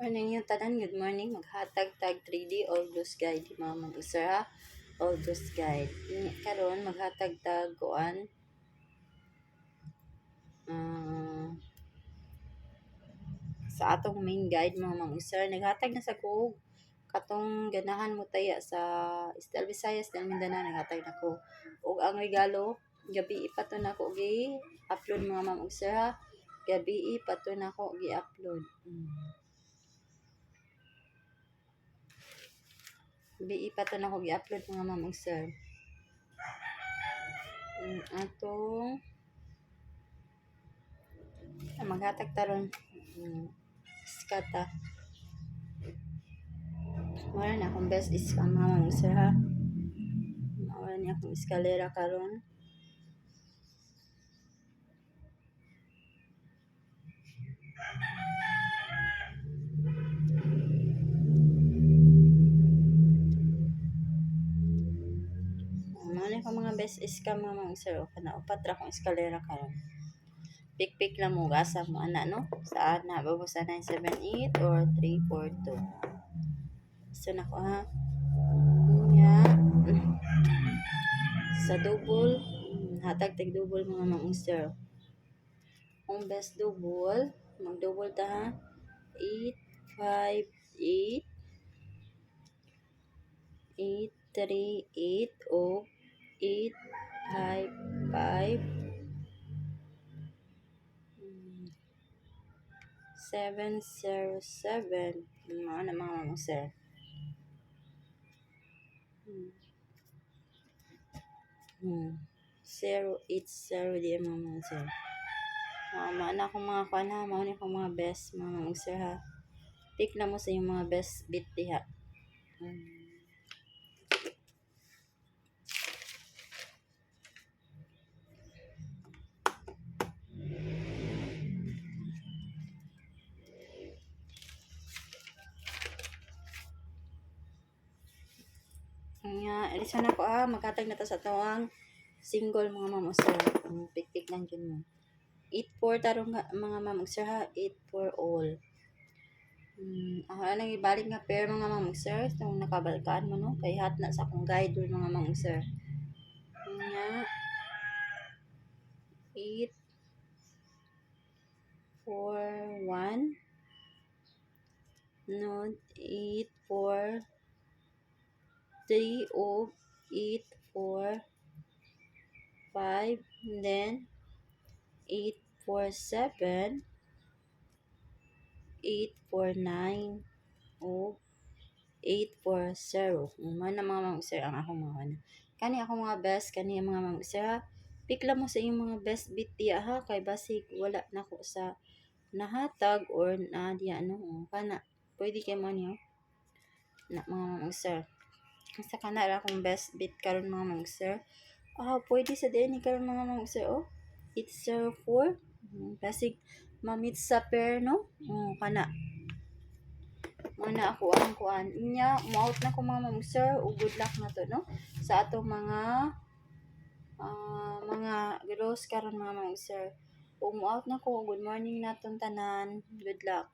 Morning yung tanan, good morning. Maghatag tag 3D all blues guide di mga mag-usar ha. All blues guide. Karon maghatag tag kuan. Sa atong main guide mga mag-usar, naghatag na sa ko katong ganahan mo taya sa Estel Visayas del Mindanao, naghatag na ko. Ug ang regalo, gabi pa to na ko gi-upload mga mag-usar ha. Gabi pa to na ko gi-upload. Gabi pa to na ko gi-upload mga mamang sir. Atong maghatag taron iskata. Wala na akong best is ang mga mamang sir ha. Wala niya akong eskalera karon. Ano ko mga best is ka mga mamang sir. O kana upat ra akong eskalera karon. Pik-pik lang mo gasa mo ana no. Saan na babo sa 978 or 342. So na ko ha. Nya sa double hatag tig double mga mamang sir. Ang best double, mag-double ta ha. 858 838 o 855 707 mga na mga mamang sir. 080 di mga mamang sir. Mga na akong mga kuan ha, mga akong mga best mga mamang sir ha. Pick na mo sa yung mga best bit diha. Nga, elisa na ko maghatag na ta sa tawang single mga mamang sir. Pick lang dyan mo. 8-4 tarong mga mamang sir ha. 8-4 all. Ako na ibalik nga pair mga mamang sir. Itong nakabalkaan mo no. Kay hat na sa akong guide mga mamang sir. Nga. 8-4-1. No. 8-4 3 o 8-4 5, then 8-4-7 8-4-9 o 8-4-0. Mga mga sir ang akong mga kani akong mga best kani ang mga sir. Pick lang mo sa iyong mga best bit diya ha, kay basic wala na ko sa nahatag or na diya ano kana pwede kay mo niyo na mga sir. Sa kana ra akong best bit karon mga mga sir. Pwede sa din karon mga mga sir 804 basic mamit sa pair no. Kana mana ako ang kuan inya mo-out na ko mga mga sir ug good luck na to no sa atong mga gross karon mga mga sir. Ug mo-out na ko, good morning natong tanan, good luck.